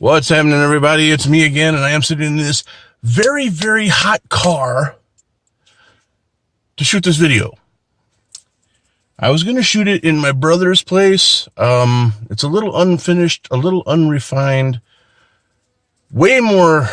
What's happening, everybody? It's me again, and I am sitting in this very, very hot car to shoot this video. I was going to shoot it in my brother's place. It's a little unfinished, a little unrefined, way more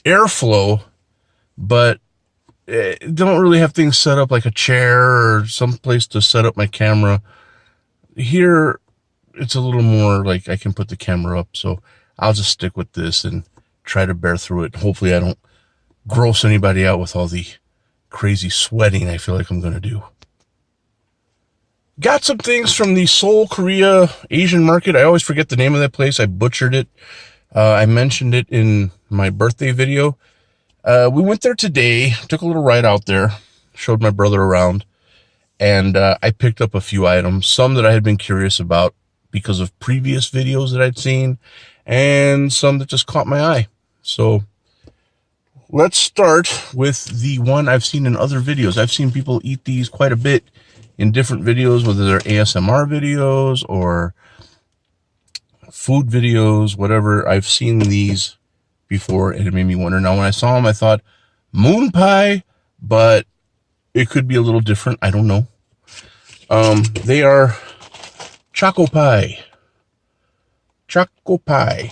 airflow, but don't really have things set up like a chair or some place to set up my camera. Here, it's a little more like I can put the camera up, so I'll just stick with this and try to bear through it. Hopefully I don't gross anybody out with all the crazy sweating I feel like I'm going to do. Got some things from the Seoul, Korea Asian market. I always forget the name of that place. I butchered it. I mentioned it in my birthday video. We went there today, took a little ride out there, showed my brother around, and I picked up a few items, some that I had been curious about because of previous videos that I'd seen, and some that just caught my eye. So let's start with the one I've seen in other videos. I've seen people eat these quite a bit in different videos, whether they're ASMR videos or food videos, whatever. I've seen these before, and it made me wonder. Now, when I saw them, I thought moon pie, but it could be a little different. I don't know. They are choco pie. Choco pie.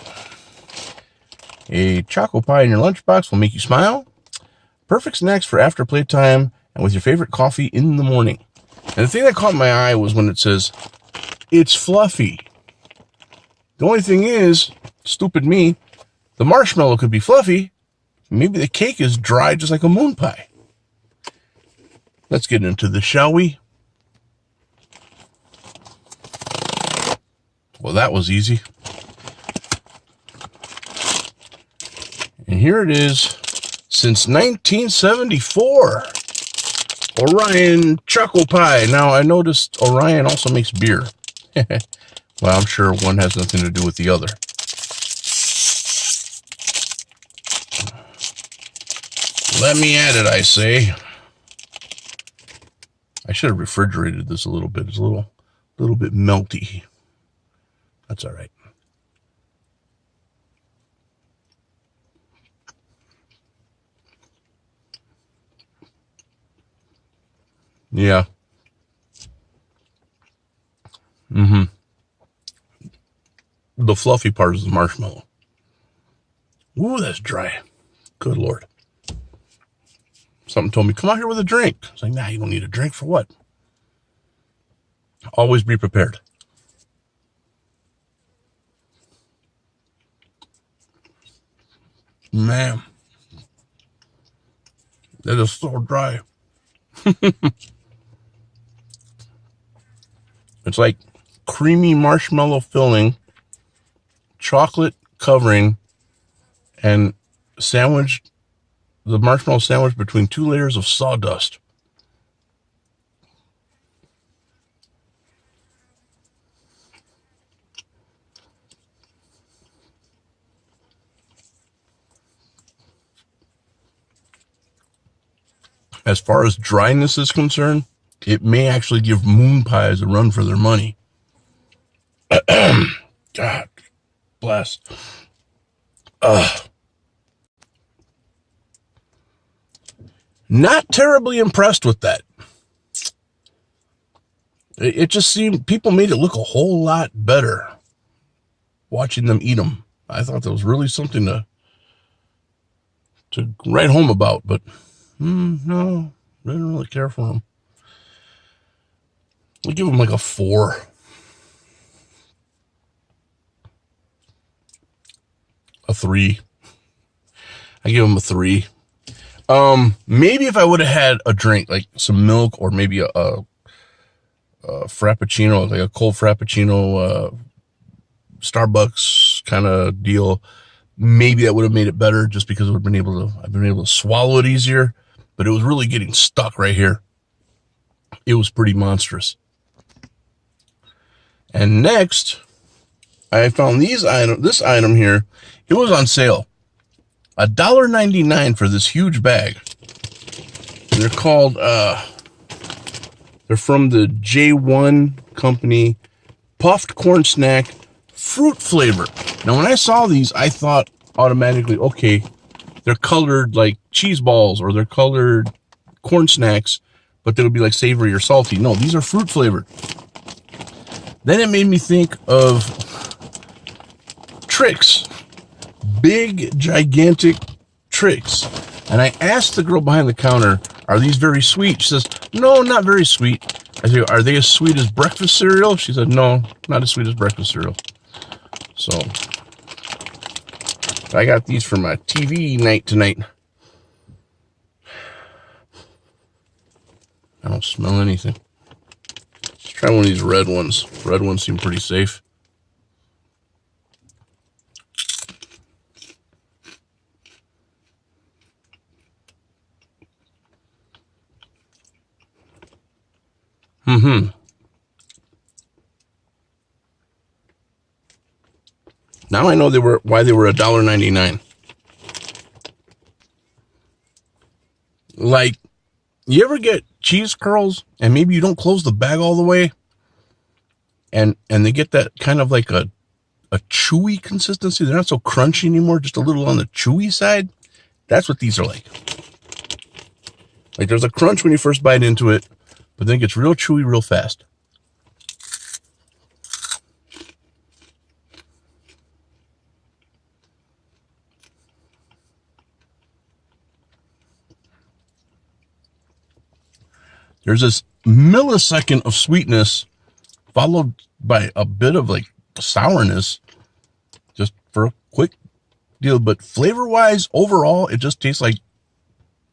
A choco pie in your lunchbox will make you smile. Perfect snacks for after playtime and with your favorite coffee in the morning. And the thing that caught my eye was when it says, it's fluffy. The only thing is, stupid me, the marshmallow could be fluffy. Maybe the cake is dry just like a moon pie. Let's get into this, shall we? Well, that was easy. And here it is. Since 1974, Orion Choco Pie. Now, I noticed Orion also makes beer. Well, I'm sure one has nothing to do with the other. Let me at it, I say. I should have refrigerated this a little bit. It's a little bit melty. That's all right. Yeah. The fluffy part is the marshmallow. Ooh, that's dry. Good Lord. Something told me, come out here with a drink. I was like, nah, you don't need a drink for what? Always be prepared. Man, that is so dry. It's like creamy marshmallow filling, chocolate covering, and sandwiched, the marshmallow sandwich between two layers of sawdust. As far as dryness is concerned, it may actually give moon pies a run for their money. God bless. Not terribly impressed with that. It just seemed people made it look a whole lot better watching them eat them. I thought that was really something to write home about, but no, didn't really care for them. I'll give them like a 4. A 3. I give them a 3. Maybe if I would have had a drink, like some milk or maybe a frappuccino, like a cold frappuccino, Starbucks kind of deal, maybe that would have made it better just because I've been able to swallow it easier, but it was really getting stuck right here. It was pretty monstrous. And next, I found this item here. It was on sale. $1.99 for this huge bag. And they're called, they're from the J1 company, puffed corn snack fruit flavor. Now, when I saw these, I thought automatically, okay, they're colored like cheese balls or they're colored corn snacks, but they'll be like savory or salty. No, these are fruit flavored. Then it made me think of Trix, big, gigantic Trix. And I asked the girl behind the counter, are these very sweet? She says, no, not very sweet. I said, are they as sweet as breakfast cereal? She said, no, not as sweet as breakfast cereal. So I got these for my TV night tonight. I don't smell anything. Let's try one of these red ones. Red ones seem pretty safe. Now I know why they were $1.99. Like, you ever get cheese curls and maybe you don't close the bag all the way, and they get that kind of like a chewy consistency. They're not so crunchy anymore, just a little on the chewy side. That's what these are like. Like, there's a crunch when you first bite into it, but then it gets real chewy real fast. There's this millisecond of sweetness followed by a bit of like sourness just for a quick deal. But flavor wise, overall, it just tastes like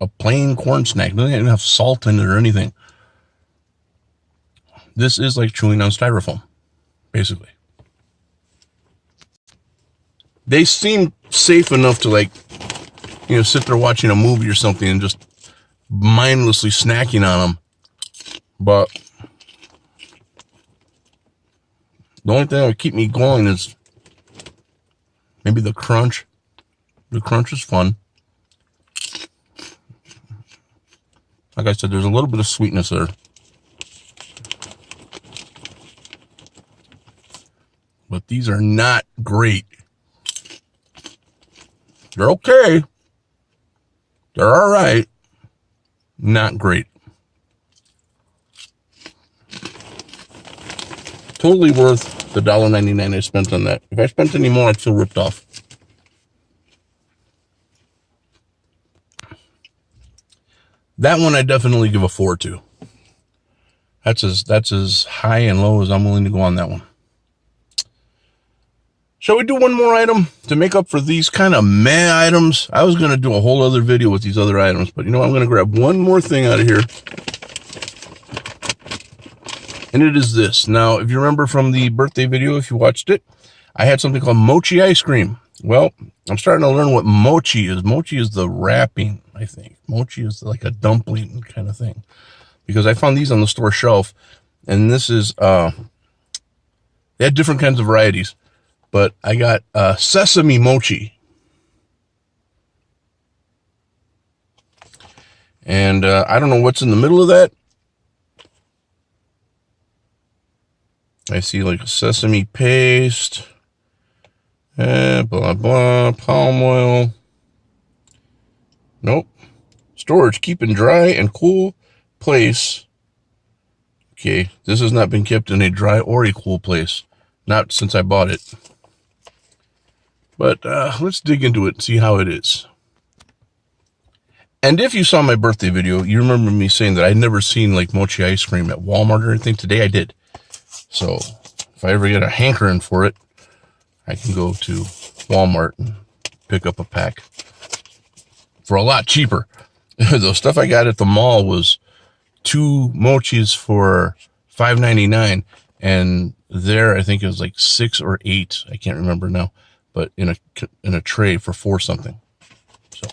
a plain corn snack. It doesn't even have salt in it or anything. This is like chewing on styrofoam, basically. They seem safe enough to, like, you know, sit there watching a movie or something and just mindlessly snacking on them. But the only thing that would keep me going is maybe the crunch. The crunch is fun. Like I said, there's a little bit of sweetness there. But these are not great. They're okay. They're all right. Not great. Totally worth the $1.99 I spent on that. If I spent any more, I'd feel ripped off. That one I definitely give a 4 to. That's as high and low as I'm willing to go on that one. Shall we do one more item to make up for these kind of meh items? I was going to do a whole other video with these other items, but you know what? I'm going to grab one more thing out of here. And it is this. Now, if you remember from the birthday video, if you watched it, I had something called mochi ice cream. Well, I'm starting to learn what mochi is. Mochi is the wrapping, I think. Mochi is like a dumpling kind of thing. Because I found these on the store shelf. And this is, they had different kinds of varieties. But I got sesame mochi. And I don't know what's in the middle of that. I see like a sesame paste. Blah, blah, palm oil. Nope. Storage, keep in dry and cool place. Okay, this has not been kept in a dry or a cool place. Not since I bought it. But let's dig into it and see how it is. And if you saw my birthday video, you remember me saying that I'd never seen like mochi ice cream at Walmart or anything. Today I did. So if I ever get a hankering for it, I can go to Walmart and pick up a pack for a lot cheaper. The stuff I got at the mall was 2 mochis for $5.99, and there I think it was like 6 or 8. I can't remember now, but in a tray for 4 something. So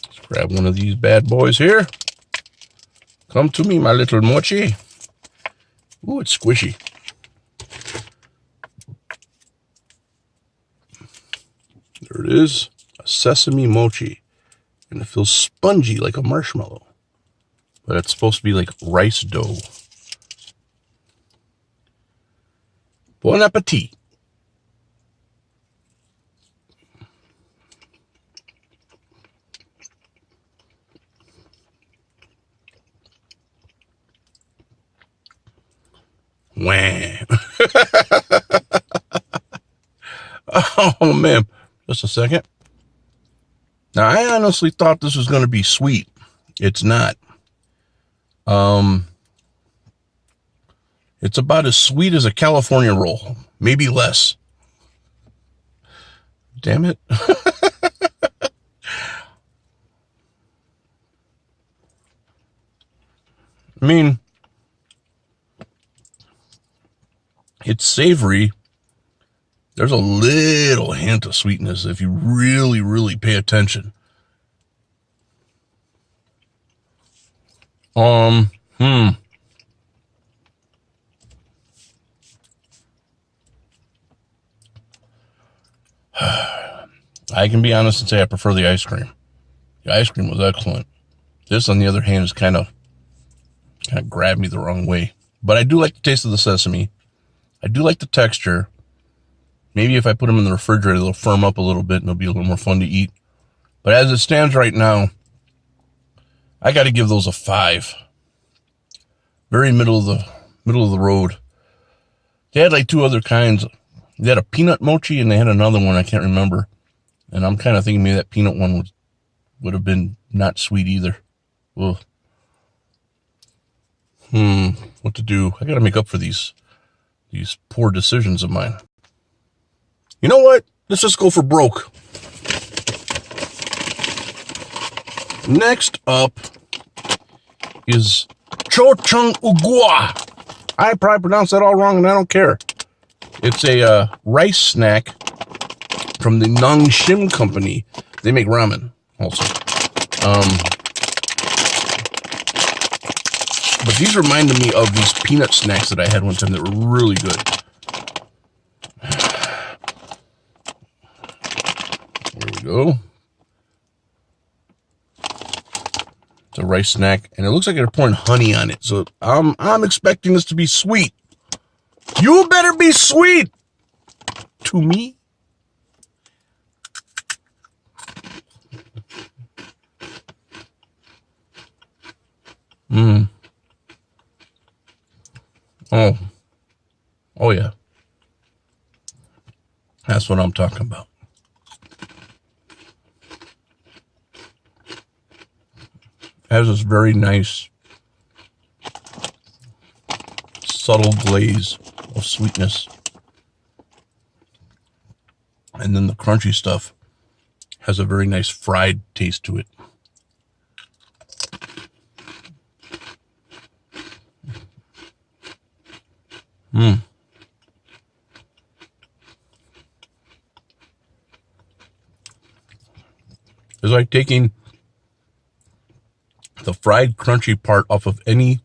let's grab one of these bad boys here. Come to me, my little mochi. Ooh, it's squishy. There it is, a sesame mochi. And it feels spongy like a marshmallow. But it's supposed to be like rice dough. Bon appetit. Wham. Oh, man. Just a second. Now, I honestly thought this was going to be sweet. It's not. It's about as sweet as a California roll. Maybe less. Damn it. I mean, it's savory. There's a little hint of sweetness if you really, really pay attention. I can be honest and say I prefer the ice cream. The ice cream was excellent. This, on the other hand, is kind of grabbed me the wrong way. But I do like the taste of the sesame. I do like the texture. Maybe if I put them in the refrigerator, they'll firm up a little bit and it'll be a little more fun to eat. But as it stands right now, I got to give those a 5. Very middle of the road. They had like 2 other kinds. They had a peanut mochi and they had another one I can't remember. And I'm kind of thinking maybe that peanut one would have been not sweet either. Ugh. What to do? I got to make up for these poor decisions of mine. You know what? Let's just go for broke. Next up is Chochung Ugua. I probably pronounced that all wrong and I don't care. It's a rice snack from the Nongshim company. They make ramen also. But these reminded me of these peanut snacks that I had one time that were really good. There we go. It's a rice snack, and it looks like they're pouring honey on it. So I'm expecting this to be sweet. You better be sweet to me. Oh yeah. That's what I'm talking about. It has this very nice, subtle glaze of sweetness. And then the crunchy stuff has a very nice fried taste to it. It's like taking the fried crunchy part off of any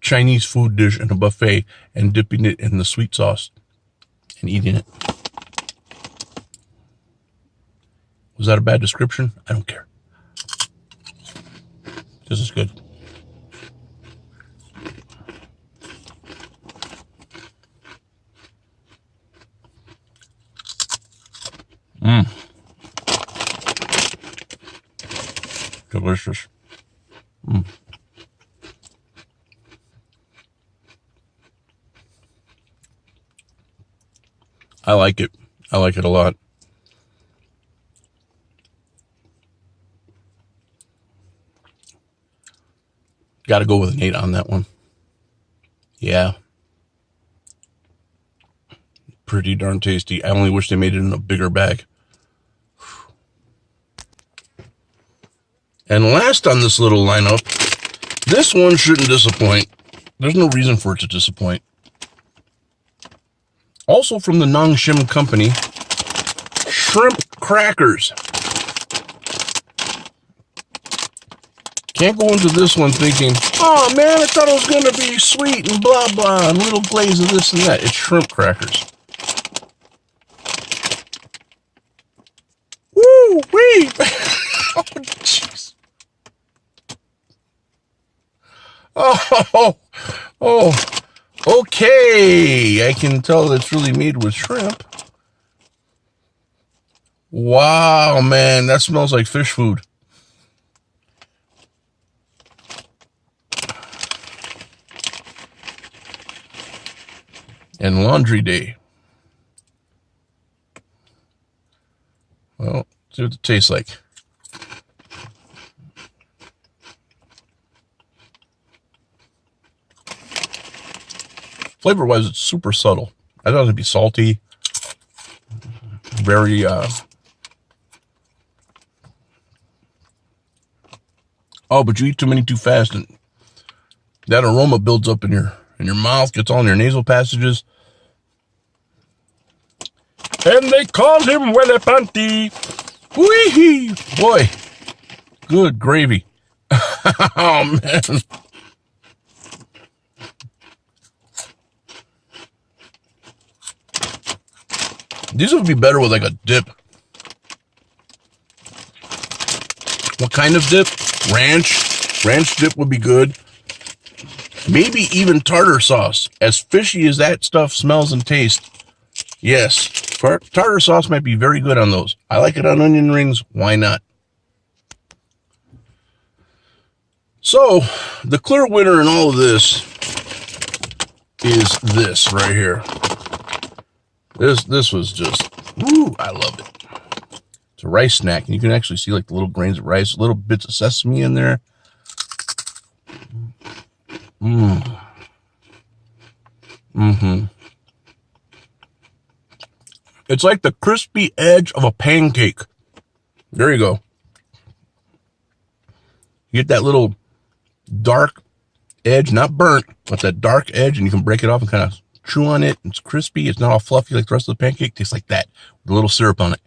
Chinese food dish in a buffet and dipping it in the sweet sauce and eating it. Was that a bad description? I don't care. This is good. Delicious. I like it. I like it a lot. Got to go with an 8 on that one. Yeah. Pretty darn tasty. I only wish they made it in a bigger bag. And last on this little lineup, this one shouldn't disappoint. There's no reason for it to disappoint. Also from the Nongshim company, shrimp crackers. Can't go into this one thinking, oh man, I thought it was going to be sweet and blah blah and little glaze of this and that. It's shrimp crackers. Woo wee! Oh, oh, okay. I can tell it's really made with shrimp. Wow, man, that smells like fish food. And laundry day. Well, see what it tastes like. Flavor-wise, it's super subtle. I thought it'd be salty. Very, oh, but you eat too many too fast, and that aroma builds up in your mouth, gets all in your nasal passages. And they called him Willy Panty. Wee-hee! Boy, good gravy. Oh, man. These would be better with like a dip. What kind of dip? Ranch. Ranch dip would be good. Maybe even tartar sauce. As fishy as that stuff smells and tastes, yes, tartar sauce might be very good on those. I like it on onion rings. Why not? So, the clear winner in all of this is this right here. This was just, woo, I love it. It's a rice snack, and you can actually see like the little grains of rice, little bits of sesame in there. It's like the crispy edge of a pancake. There you go. You get that little dark edge, not burnt, but that dark edge, and you can break it off and kind of chew on it. It's crispy. It's not all fluffy like the rest of the pancake. It tastes like that with a little syrup on it.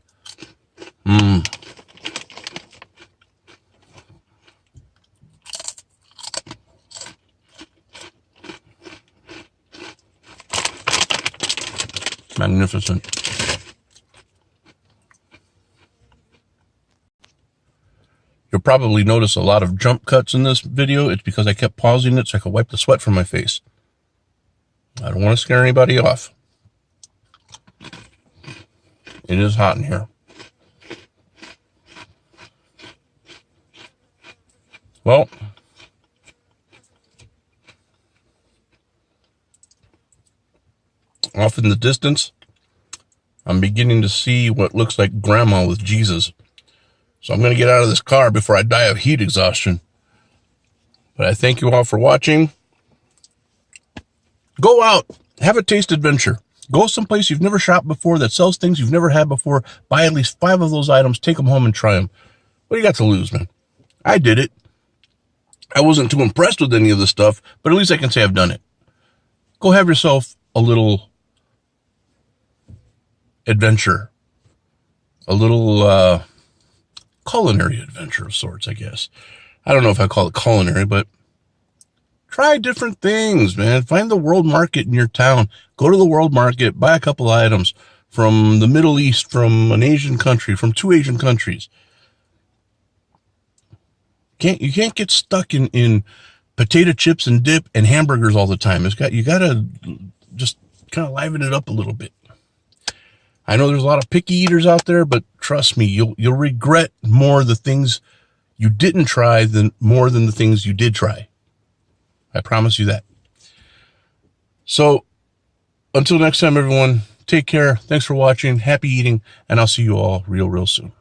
Magnificent. You'll probably notice a lot of jump cuts in this video. It's because I kept pausing it so I could wipe the sweat from my face. I don't want to scare anybody off. It is hot in here. Well, off in the distance, I'm beginning to see what looks like Grandma with Jesus. So I'm going to get out of this car before I die of heat exhaustion. But I thank you all for watching. Go out, have a taste adventure. Go someplace you've never shopped before that sells things you've never had before. Buy at least 5 of those items, take them home and try them. What do you got to lose, man? I did it. I wasn't too impressed with any of the stuff, but at least I can say I've done it. Go have yourself a little adventure. A little culinary adventure of sorts, I guess. I don't know if I call it culinary, but try different things, man. Find the world market in your town. Go to the world market, buy a couple items from the Middle East, from an Asian country, from 2 Asian countries. You can't get stuck in potato chips and dip and hamburgers all the time. You gotta just kind of liven it up a little bit. I know there's a lot of picky eaters out there, but trust me, you'll regret more the things you didn't try more than the things you did try. I promise you that. So until next time, everyone, take care. Thanks for watching. Happy eating, and I'll see you all real soon.